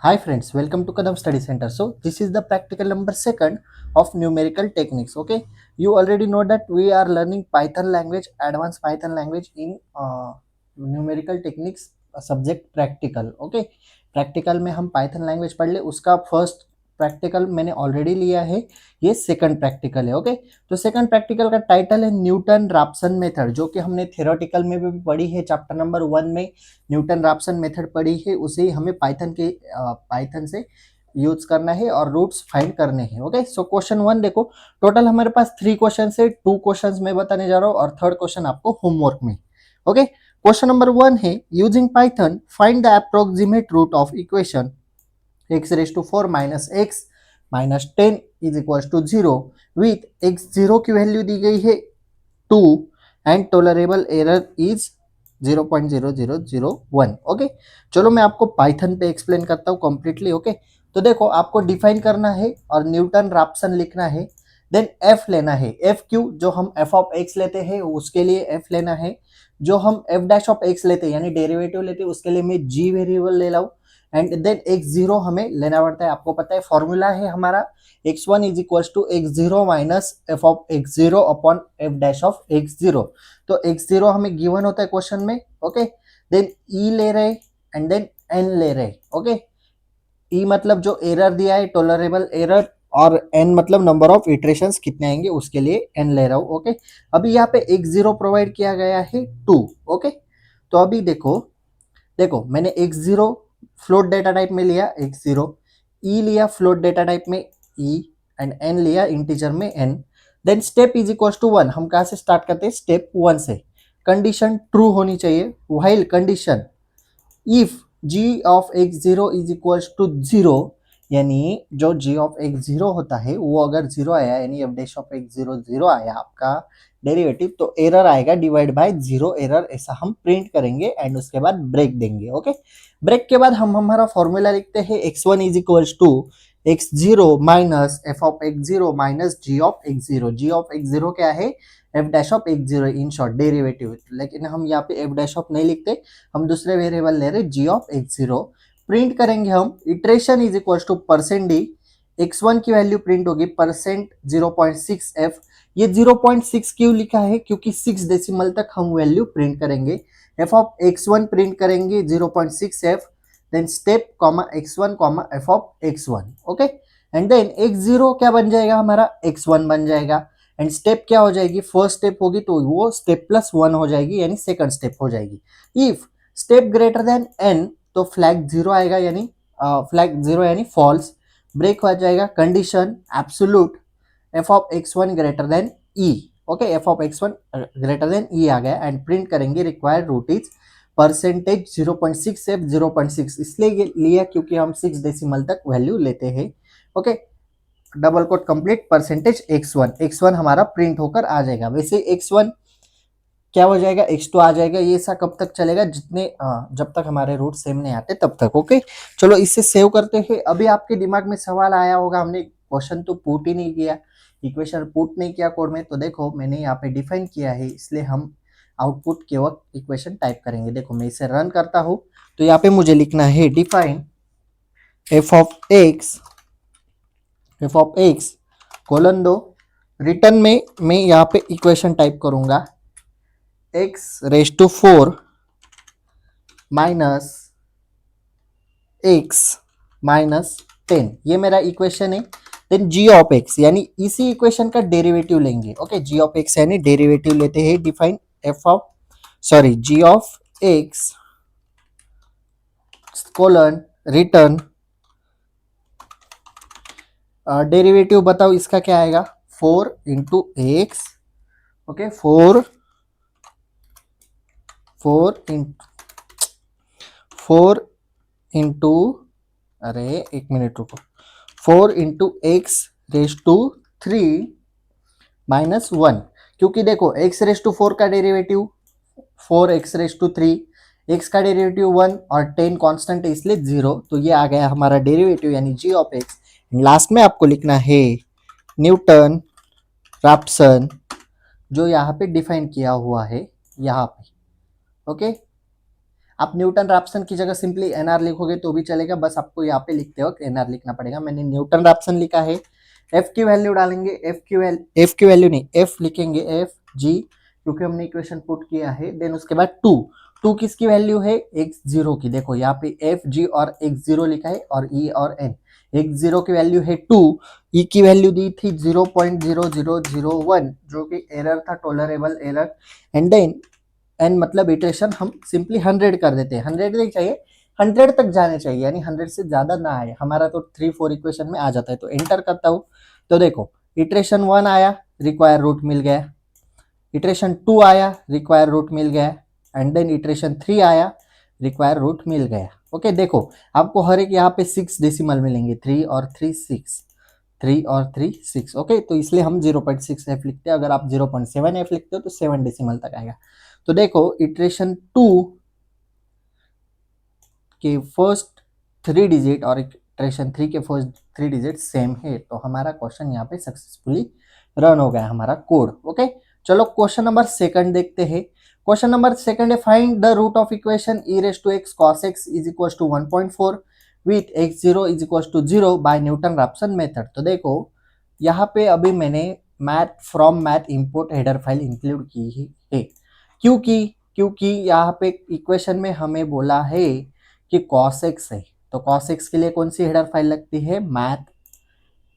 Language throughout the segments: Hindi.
Hi friends, welcome to Kadam Study Center. So this is the practical number second of numerical techniques. Okay, you already know that we are learning Python language, advanced Python language in numerical techniques subject practical. Okay, practical में हम Python language पढ़ ले, उसका फर्स्ट प्रैक्टिकल मैंने ऑलरेडी लिया है, ये सेकंड प्रैक्टिकल है. ओके, तो सेकंड प्रैक्टिकल का टाइटल है न्यूटन राप्सन मेथड, जो कि हमने थ्योरेटिकल में भी पढ़ी है. चैप्टर नंबर 1 में न्यूटन राप्सन मेथड पढ़ी है, उसे हमें पाइथन से यूज करना है और रूट्स फाइंड करने हैं. ओके, सो क्वेश्चन 1 देखो. टोटल हमारे पास 3 क्वेश्चन है, 2 क्वेश्चन मैं बताने जा रहा हूँ और थर्ड क्वेश्चन आपको होमवर्क में. ओके, क्वेश्चन नंबर 1 है using Python find the approximate root of equation x raise to 4 minus x minus 10 is equal to 0 with x0 की वैल्यू दी गई है 2 and tolerable error is 0.0001. Okay, चलो मैं आपको पाइथन पे एक्सप्लेन करता हूँ कंप्लीटली. ओके, तो देखो आपको डिफाइन करना है और न्यूटन राप्सन लिखना है, देन एफ लेना है. एफ क्यू जो हम एफ ऑफ एक्स लेते हैं उसके लिए एफ लेना है, जो हम एफ डैश ऑफ एक्स लेते हैं यानी डेरिवेटिव लेते हैं उसके लिए मैं जी वेरिएबल ले लाऊं. एंड देन एक्स जीरो हमें लेना पड़ता है. आपको पता है फॉर्मूला है हमारा x1 is equal to x0 minus F of x0 upon f dash of x0. तो x0 हमें गिवन होता है क्वेश्चन में. ओके, देन e ले रहे एंड देन n ले रहे. ओके, e मतलब जो एरर दिया है टॉलरेबल एरर, और n मतलब नंबर ऑफ इटरेशंस कितने आएंगे उसके लिए n ले रहा हूँ. ओके, अभी यहाँ पे x0 प्रोवाइड किया गया है 2. ओके, तो अभी देखो देखो मैंने x0 फ्लोट डेटा टाइप में लिया x0, e लिया फ्लोट डेटा टाइप में e एंड n लिया इंटीजर में n. Then step is equal to 1. हम कहाँ से स्टार्ट करते हैं? स्टेप 1 से. कंडीशन ट्रू होनी चाहिए. While condition if g of x0 is equal to 0, यानी जो g ऑफ x0 होता है वो अगर 0 आया यानी f डैश ऑफ x0 0 आया आपका डेरिवेटिव, तो एरर आएगा डिवाइड बाय 0 एरर, ऐसा हम प्रिंट करेंगे एंड उसके बाद ब्रेक देंगे. ओके, ब्रेक के बाद हम हमारा फॉर्मूला लिखते हैं x1 is equal to x0 minus F of x0 minus g of x0. g of x0 क्या है? f dash of x0 in short derivative. लेकिन हम यहाँ पे f डैश ऑफ नहीं लिखते, हम दूसरे वेरिएबल ले रहे g ऑफ x0. प्रिंट करेंगे हम iteration is equal two percent D. x1 की वैल्यू प्रिंट होगी परसेंट 0.6f. ये 0.6 क्यों लिखा है? क्योंकि 6 डेसिमल तक हम वैल्यू प्रिंट करेंगे. f ऑफ x1 प्रिंट करेंगे 0.6f. Then step comma x1 comma f of x1. Okay, and then x0 क्या बन जाएगा? हमारा x1 बन जाएगा. एंड स्टेप क्या हो जाएगी? फर्स्ट स्टेप होगी तो वो स्टेप प्लस 1 हो जाएगी यानी सेकंड स्टेप हो जाएगी. If step greater than n तो फ्लैग 0 आएगा यानी फ्लैग 0 यानी फॉल्स. ब्रेक हो जाएगा condition absolute f of x1 greater than e. Okay, f of x1 greater than e आ गया एंड प्रिंट करेंगे required root is percentage 0.6 f 0.6 इसलिए लिया क्योंकि हम 6 डेसिमल तक वैल्यू लेते हैं. Okay, double quote complete percentage x1 हमारा प्रिंट होकर आ जाएगा. वैसे x1 क्या हो जाएगा? x2 आ जाएगा. ये ऐसा कब तक चलेगा? जब तक हमारे रूट सेम नहीं आते तब तक. ओके, चलो इसे सेव करते हैं. अभी आपके दिमाग में सवाल आया होगा, हमने क्वेश्चन तो पुट ही नहीं किया, इक्वेशन पुट नहीं किया कोड में. तो देखो मैंने यहाँ पे डिफाइन किया है, इसलिए हम आउटपुट के वक्त इक्वेशन टाइप करेंगे. देखो मैं इसे रन करता हूँ तो यहाँ पे मुझे लिखना है define F of X colon दो. रिटर्न में मैं यहाँ पे इक्वेशन टाइप करूंगा x raise to 4 minus x minus 10, ये मेरा इक्वेशन है. देन g ऑफ x यानी इसी इक्वेशन का डेरिवेटिव लेंगे. ओके, g ऑफ x यानी डेरिवेटिव लेते हैं. Define g of x colon return derivative बताओ इसका क्या आएगा? 4 इंटू एक्स. ओके, 4 इंटू अरे एक मिनट रुको, 4 into X raise to 3 minus 1. क्योंकि देखो x रेज टू 4 का derivative 4x raise to 3, x का डेरिवेटिव 1 और 10 कांस्टेंट है इसलिए 0. तो ये आ गया हमारा डेरिवेटिव यानी g ऑफ x. लास्ट में आपको लिखना है न्यूटन राप्सन, जो यहाँ पे डिफाइन किया हुआ है यहाँ पे. ओके, आप न्यूटन रैप्सन की जगह सिंपली एनआर लिखोगे तो भी चलेगा, बस आपको यहाँ पे लिखते वक्त एनआर लिखना पड़ेगा। मैंने न्यूटन रैप्सन लिखा है। एफ की वैल्यू डालेंगे, एफ की वैल्यू नहीं, एफ लिखेंगे, एफ जी, क्योंकि हमने इक्वेशन पुट किया है। देन उसके बाद टू किसकी वैल्यू है, x0 की। देखो यहाँ पे एफ जी और x0 लिखा है, और ई और एन। x0 की वैल्यू है 2, ई की वैल्यू दी थी 0.0001, जो कि एरर था, tolerable error. And then N मतलब इटरेशन हम सिंपली 100 कर देते हैं। 100 नहीं चाहिए, 100 तक जाने चाहिए, यानी 100 से ज्यादा ना आए। हमारा तो 3-4 इक्वेशन में आ जाता है। तो एंटर करता हूँ, तो देखो इटरेशन 1 आया, रिक्वायर रूट मिल गया। इटरेशन 2 आया, रिक्वायर रूट मिल गया। एंड देन इटरेशन 3 आया, रिक्वायर रूट मिल गया। ओके, देखो आपको हर एक यहाँ पे 6 डेसिमल मिलेंगे, 3 और 3 6, 3 और 3 6। ओके, तो इसलिए हम 0.6 एफ लिखते हैं। अगर आप 0.7 एफ लिखते हो तो 7 डेसिमल तक आएगा। तो देखो इटरेशन 2 के फर्स्ट 3 डिजिट और इटरेशन 3 के फर्स्ट 3 डिजिट सेम है, तो हमारा क्वेश्चन यहाँ पे सक्सेसफुली रन हो गया, हमारा कोड। ओके, चलो क्वेश्चन नंबर सेकंड देखते हैं। क्वेश्चन नंबर सेकंड है, find the root of equation e raised to x cos x is equals to 1.4 with x0 is equals to 0 by Newton Raphson method. तो देखो यहाँ पे अभी मैंने math import header file include की है, क्योंकि यहाँ पे इक्वेशन में हमें बोला है कि cos x है, तो cos x के लिए कौन सी हेडर फाइल लगती है, math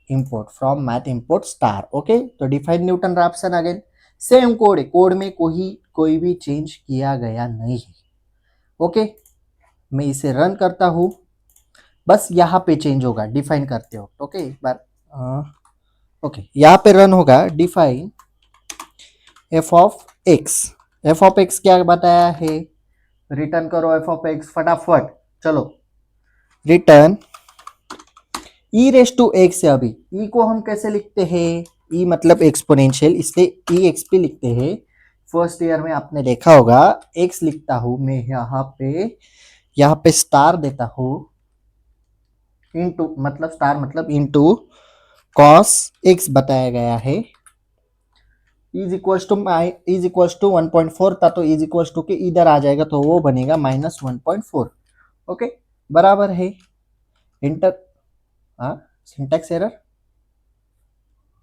import, from math import star. Okay, तो define Newton Raphson again same code है, कोड में कोई भी चेंज किया गया नहीं है। ओके, मैं इसे रन करता हूं, बस यहाँ पे चेंज होगा डिफाइन करते हो। ओके, एक बार ओके, यहाँ पे रन होगा डिफाइन एफ ऑफ एक्स क्या बताया है, रिटर्न करो एफ ऑफ एक्स फटाफट। चलो return E raise to X है। अभी ई को हम कैसे लिखते हैं, ई मतलब एक्सपोनेंशियल, इसलिए ई एक्स पी लिखते हैं। फर्स्ट ईयर में आपने देखा होगा, एक्स लिखता हूं मैं यहाँ पे स्टार देता हूं, इनटू मतलब स्टार मतलब इनटू कॉस एक्स बताया गया है। इज इक्वल्स टू 1.4 था, तो इज इक्वल्स टू के इधर आ जाएगा, तो वो बनेगा -1.4। ओके, बराबर है। इंटर सिंटैक्स एरर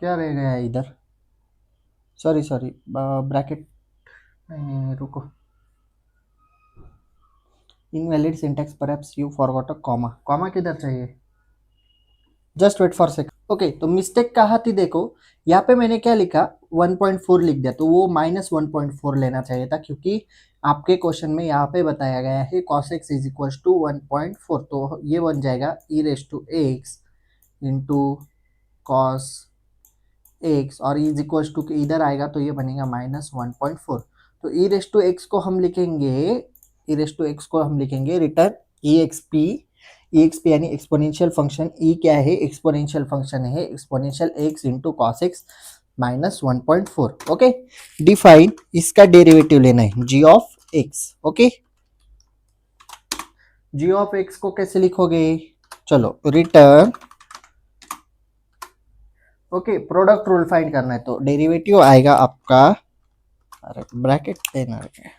क्या रह गया है इधर, सॉरी ब्रैकेट नहीं, रुको, invalid syntax perhaps you forgot a comma किधर चाहिए, just wait for second. Okay, तो मिस्टेक कहाँ थी, देखो यहाँ पे मैंने क्या लिखा, 1.4 लिख दिया, तो वो -1.4 लेना चाहिए था, क्योंकि आपके क्वेश्चन में यहाँ पे बताया गया है cos x is equal to 1.4, तो ये बन जाएगा e raise to X into cos X, और इज इक्वल टू के इधर आएगा तो ये बनेगा -1.4। तो e रेस टू एक्स को हम लिखेंगे रिटर्न EXP यानी एक्सपोनेंशियल फंक्शन। ई क्या है, एक्सपोनेंशियल फंक्शन है, exponential x into cos x -1.4। Okay, define इसका डेरिवेटिव लेना है g of x. Okay, g of x को कैसे लिखोगे, चलो return, okay, product rule find करना है, तो डेरिवेटिव आएगा आपका, अरे ब्रैकेट देना है,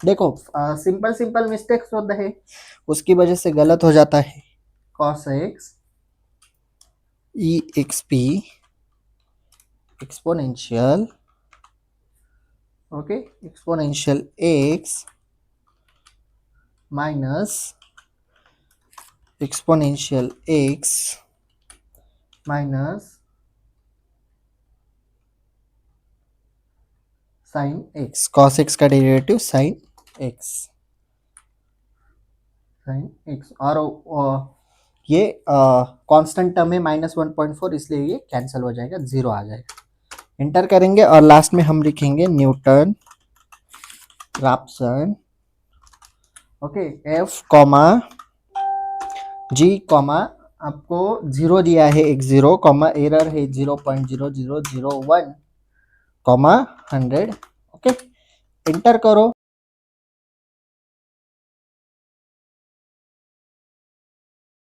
देखो सिंपल मिस्टेक्स होता है, उसकी वजह से गलत हो जाता है। cos x EXP exponential, okay, exponential x minus exponential x minus sine x, cos x का डेरिवेटिव साइन x, और ये कांस्टेंट टर्म है -1.4, इसलिए ये कैंसिल हो जाएगा, 0 आ जाएगा। एंटर करेंगे और लास्ट में हम लिखेंगे Newton Raphson. Okay, f comma g comma, आपको 0 दिया है, x0 कॉमा एरर है 0.0001 कॉमा 100। ओके, एंटर करो।